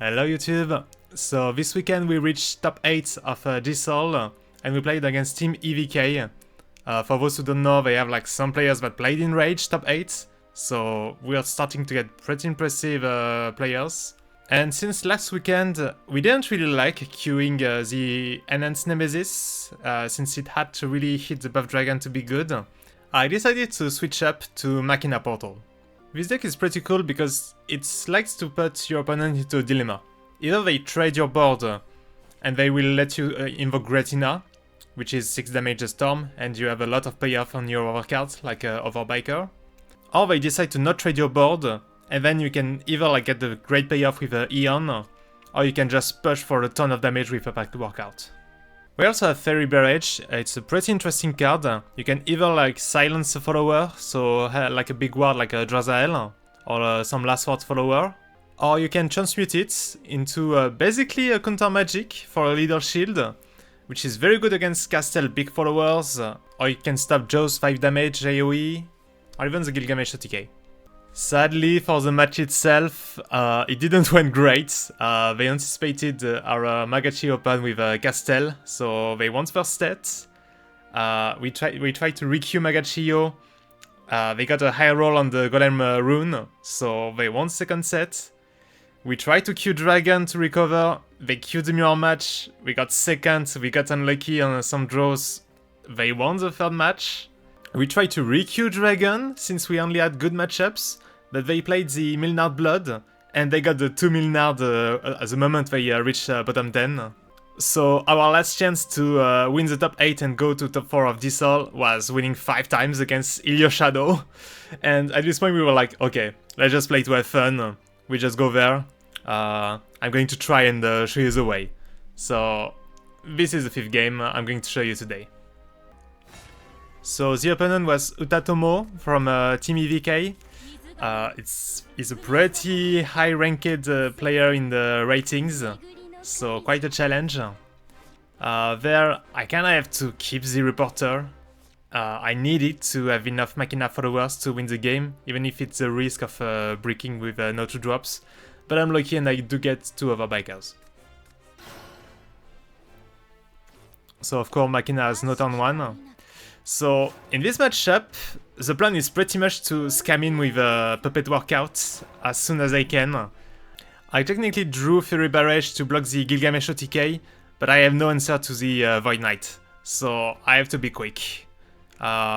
Hello YouTube! So this weekend we reached top 8 of DSAL and we played against Team EVK. For those who don't know, they have like some players that played in Rage top 8, so we are starting to get pretty impressive players. And since last weekend we didn't really like queuing the Enhanced Nemesis, since it had to really hit the buff dragon to be good. I decided to switch up to Machina portal. This deck is pretty cool because it likes to put your opponent into a dilemma. Either they trade your board and they will let you invoke Retina, which is 6 damage a storm, and you have a lot of payoff on your overcard, like Overbiker. Or they decide to not trade your board, and then you can either like get the great payoff with Eon, or you can just push for a ton of damage with a packed workout. We also have Fairy Barrage. It's a pretty interesting card. You can either like silence a follower, so like a big ward like a DSAL, or some last word follower, or you can transmute it into basically a counter magic for a leader shield, which is very good against Castle big followers, or you can stop Joe's 5 damage AoE, or even the Gilgamesh OTK. Sadly, for the match itself, it didn't went great. They anticipated our Magachi open with Castel, so they won first set. We tried to re-queue Magachio. They got a high roll on the Golem rune, so they won second set. We tried to queue Dragon to recover. They queued the mirror match. We got second. We got unlucky on some draws. They won the third match. We tried to re-queue Dragon, since we only had good matchups, but they played the Milnard Blood, and they got the 2 Milnard at the moment they reached bottom 10. So our last chance to win the top 8 and go to top 4 of DSAL was winning 5 times against Helio Shadow. And at this point we were like, okay, let's just play to have fun. We just go there. I'm going to try and show you the way. So this is the 5th game I'm going to show you today. So the opponent was Utatomo from Team EVK. He's a pretty high-ranked player in the ratings, so quite a challenge. There, I kinda have to keep the reporter. I needed to have enough Machina followers to win the game, even if it's a risk of breaking with no 2 drops. But I'm lucky and I do get 2 Overbikers. So of course Machina has no turn 1. So in this matchup, the plan is pretty much to scam in with a Puppet Workout as soon as I can. I technically drew Fury Barrage to block the Gilgamesh OTK, but I have no answer to the Void Knight, so I have to be quick.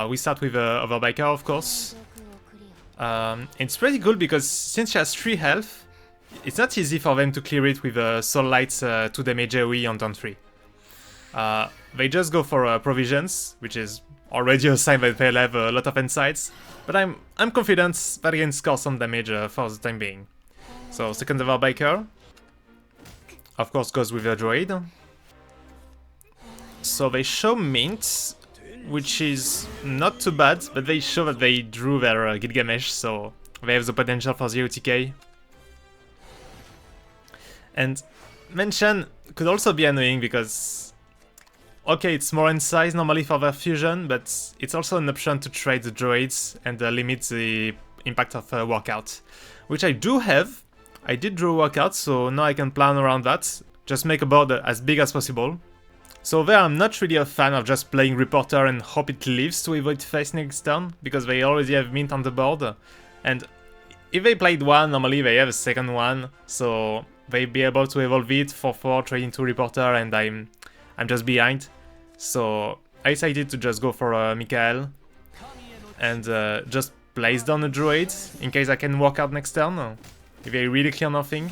We start with Overbiker, of course. It's pretty cool because since she has 3 health, it's not easy for them to clear it with Soul Light's 2 damage AoE on turn 3. They just go for Provisions, which is already a sign that they'll have a lot of insights, but I'm confident that they can score some damage for the time being. So second Overbiker, of course, goes with a Droid. So they show Mint, which is not too bad, but they show that they drew their Gilgamesh, so they have the potential for the OTK. And Mention could also be annoying because, okay, it's more in size normally for their fusion, but it's also an option to trade the droids and limit the impact of workout, which I do have. I did draw workout, so now I can plan around that. Just make a board as big as possible. So there I'm not really a fan of just playing Reporter and hope it lives to avoid face next turn, because they already have Mint on the board. And if they played one, normally they have a second one, so they'll be able to evolve it for 4, trade into Reporter, and I'm just behind. So I decided to just go for Mikael and just place down a droid in case I can walk out next turn if they really clear nothing.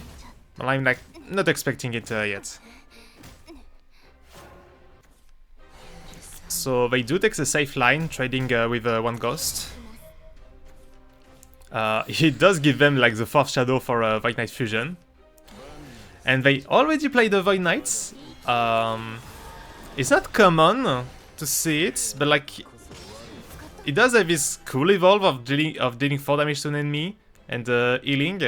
Well, I'm like not expecting it yet. So they do take the safe line, trading with 1 ghost. It does give them like the 4th shadow for Void Knight fusion. And they already played the Void Knights. It's not common to see it, but like it does have this cool evolve of dealing 4 damage to an enemy and healing,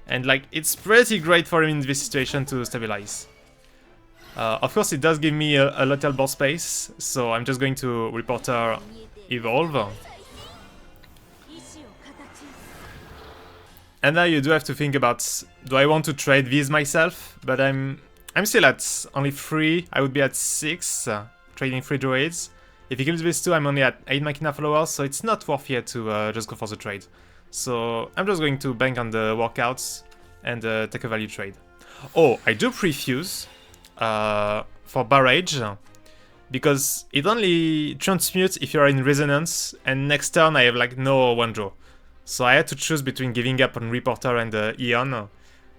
and like it's pretty great for him in this situation to stabilize. Of course, it does give me a little board space, so I'm just going to Reporter evolve. And now you do have to think about, do I want to trade these myself? But I'm still at only 3, I would be at 6, trading 3 druids. If he kills these 2, I'm only at 8 Machina followers, so it's not worth it to just go for the trade. So I'm just going to bank on the workouts and take a value trade. Oh, I do pre-fuse for barrage, because it only transmutes if you're in resonance, and next turn I have like no one draw. So I had to choose between giving up on Reporter and Eon,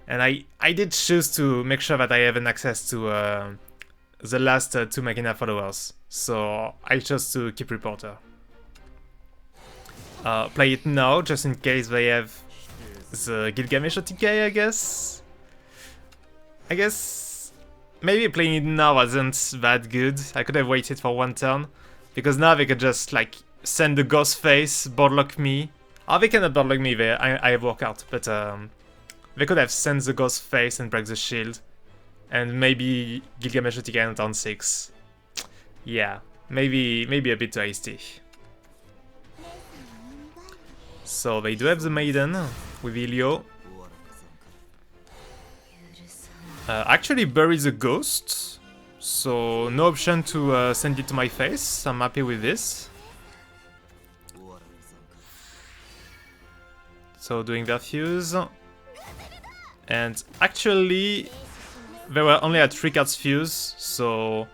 and I did choose to make sure that I have an access to the last 2 Machina followers. So I chose to keep Reporter. Play it now, just in case they have the Gilgamesh OTK, I guess. Maybe playing it now wasn't that good. I could have waited for 1 turn, because now they could just like send the Ghost Face, boardlock me. Oh, they cannot boardlock me there, I have workout, but they could have sent the Ghost Face and break the shield, and maybe Gilgamesh OTK on turn 6. Yeah, maybe a bit too hasty. So they do have the Maiden with Helio. Actually bury the Ghost, so no option to send it to my face. I'm happy with this. So doing their fuse. And actually they were only at 3 cards fuse, so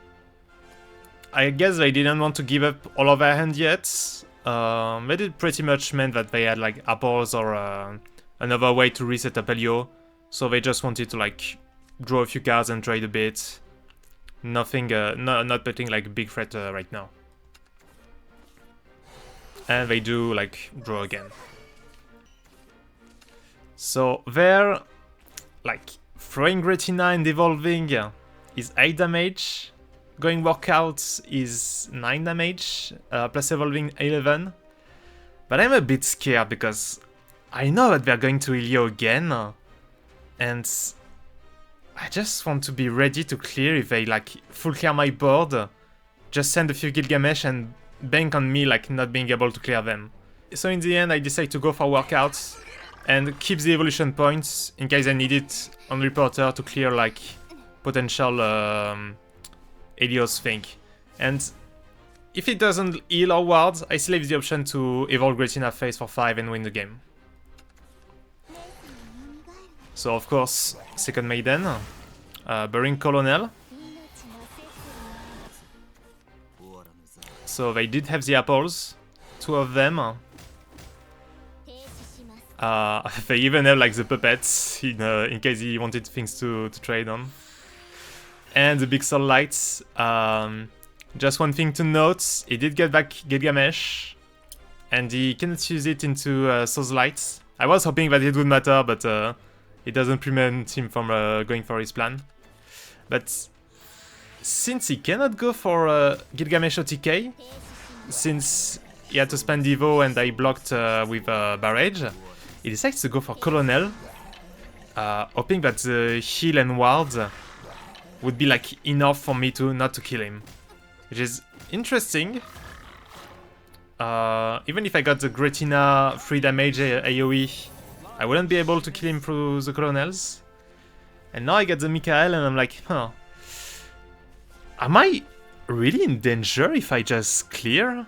I guess they didn't want to give up all of their hand yet. They did pretty much meant that they had like apples or another way to reset up Helio, so they just wanted to like draw a few cards and trade a bit. Nothing, not putting like big threat right now. And they do like draw again. So there, like throwing Retina and evolving is 8 damage. Going workout is 9 damage, plus evolving 11. But I'm a bit scared because I know that they're going to Helio again, and I just want to be ready to clear if they like full clear my board. Just send a few Gilgamesh and bank on me like not being able to clear them. So in the end I decide to go for workouts and keep the evolution points in case I need it on Reporter to clear like potential Helios thing. And if it doesn't heal or ward, I still have the option to evolve Retina face for 5 and win the game. So of course, second Maiden, burying Colonel. So they did have the apples, 2 of them. They even have like the puppets in case he wanted things to trade on. And the big soul lights. Just one thing to note, he did get back Gilgamesh, and he cannot use it into Soul's Lights. I was hoping that it would matter, but it doesn't prevent him from going for his plan. But since he cannot go for Gilgamesh OTK, since he had to spend Evo and I blocked with Barrage, he decides to go for Colonel, hoping that the heal and ward would be like enough for me to not to kill him. Which is interesting. Even if I got the Gretina 3 damage AoE, I wouldn't be able to kill him through the Colonels. And now I get the Mikael and I'm like, huh. Am I really in danger if I just clear?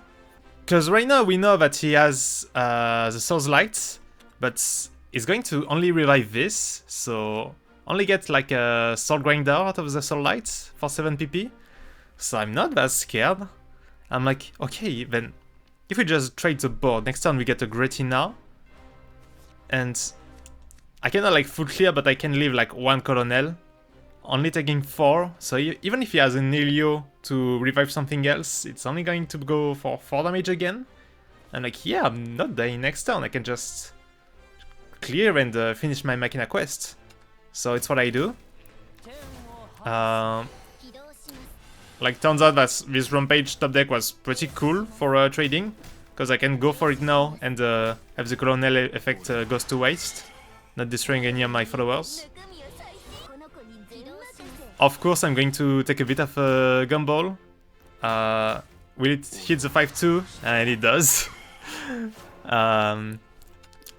Because right now we know that he has the Soul's Light, but he's going to only revive this, so only get like a Soul Grinder out of the Soul Light for 7 PP. So I'm not that scared. I'm like, okay, then if we just trade the board, next turn we get a Gretina, and I cannot like full clear, but I can leave like 1 Colonel, only taking 4, so even if he has an Helio to revive something else, it's only going to go for 4 damage again. I'm like, yeah, I'm not dying next turn, I can just clear and finish my Machina quest. So it's what I do. Like, turns out that this Rampage top deck was pretty cool for trading, because I can go for it now and have the Colonel effect goes to waste, not destroying any of my followers. Of course, I'm going to take a bit of a gamble. Will it hit the 5-2? And it does.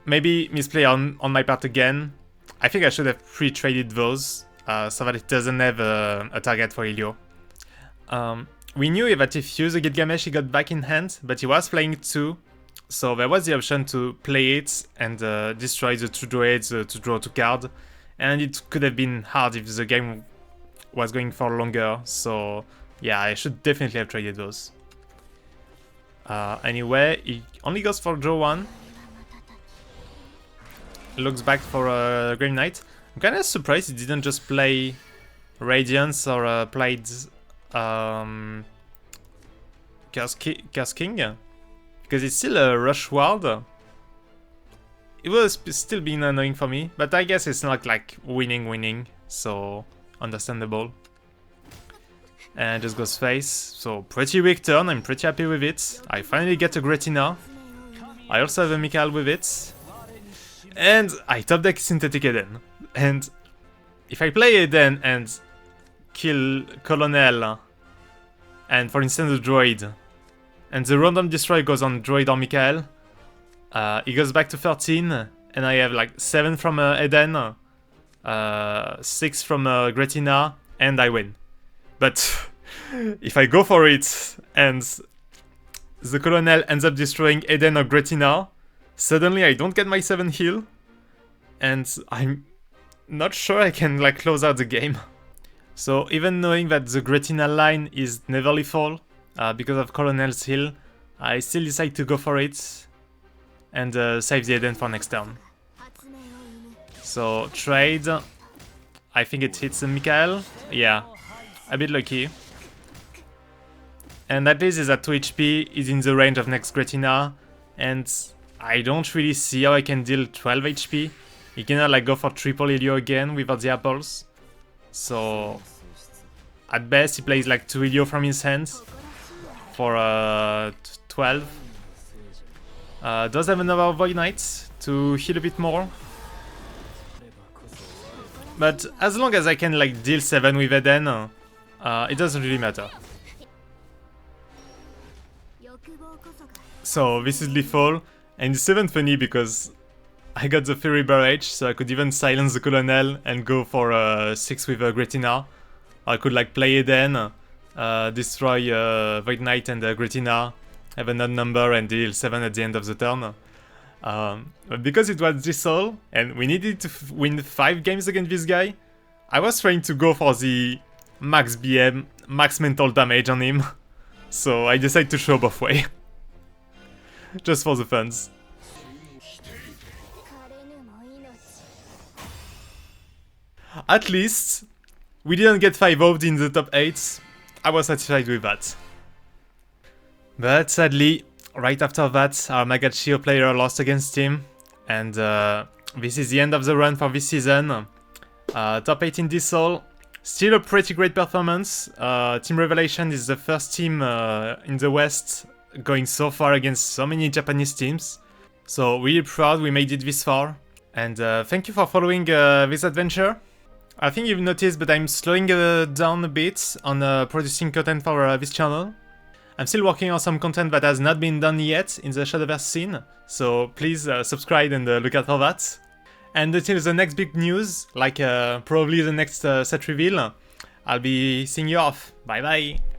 maybe misplay on my part again. I think I should have pre-traded those so that it doesn't have a target for Helio. We knew that if he used a Gilgamesh he got back in hand, but he was playing 2, so there was the option to play it and destroy the 2 droids to draw 2 cards, and it could have been hard if the game was going for longer, so yeah, I should definitely have traded those. Anyway, he only goes for draw 1. Looks back for a Grave Knight. I'm kinda surprised he didn't just play Radiance or played Curse King, because it's still a Rush Ward. It was still being annoying for me, but I guess it's not like winning, so understandable. And just goes face, so pretty weak turn, I'm pretty happy with it. I finally get a Gretina. I also have a Mikhail with it. And I top deck Synthetic Eden. And if I play Eden and kill Colonel, and for instance the Droid, and the random destroy goes on Droid or Mikhail, he goes back to 13, and I have like 7 from Eden, 6 from Gretina, and I win. But if I go for it and the Colonel ends up destroying Eden or Gretina, suddenly I don't get my 7 heal, and I'm not sure I can like close out the game. So even knowing that the Gretina line is never lethal because of Colonel's heal, I still decide to go for it and save the Eden for next turn. So trade, I think it hits Mikhail, yeah, a bit lucky. And at least is at 2 HP, is in the range of next Gretina, and I don't really see how I can deal 12 HP. He cannot like go for triple Helio again without the apples. So at best he plays like 2 Helio from his hands for 12. Does have another Void Knight to heal a bit more. But as long as I can like deal 7 with Eden, it doesn't really matter. So this is lethal, and it's even funny because I got the Fury Barrage, so I could even silence the Colonel and go for 6 with Gretina. I could like play Eden, destroy Void Knight and Gretina, have an odd number and deal 7 at the end of the turn. But because it was DSAL and we needed to win 5 games against this guy, I was trying to go for the max BM, max mental damage on him. So I decided to show both way. Just for the funs. At least, we didn't get 5-0'd in the top 8. I was satisfied with that. But sadly, right after that, our Magachio player lost against him. And this is the end of the run for this season. Top 8 in DSAL. Still a pretty great performance. Team Revelation is the first team in the West going so far against so many Japanese teams. So really proud we made it this far. And thank you for following this adventure. I think you've noticed, but I'm slowing down a bit on producing content for this channel. I'm still working on some content that has not been done yet in the Shadowverse scene, so please subscribe and look out for that. And until the next big news, like probably the next set reveal, I'll be seeing you off. Bye bye!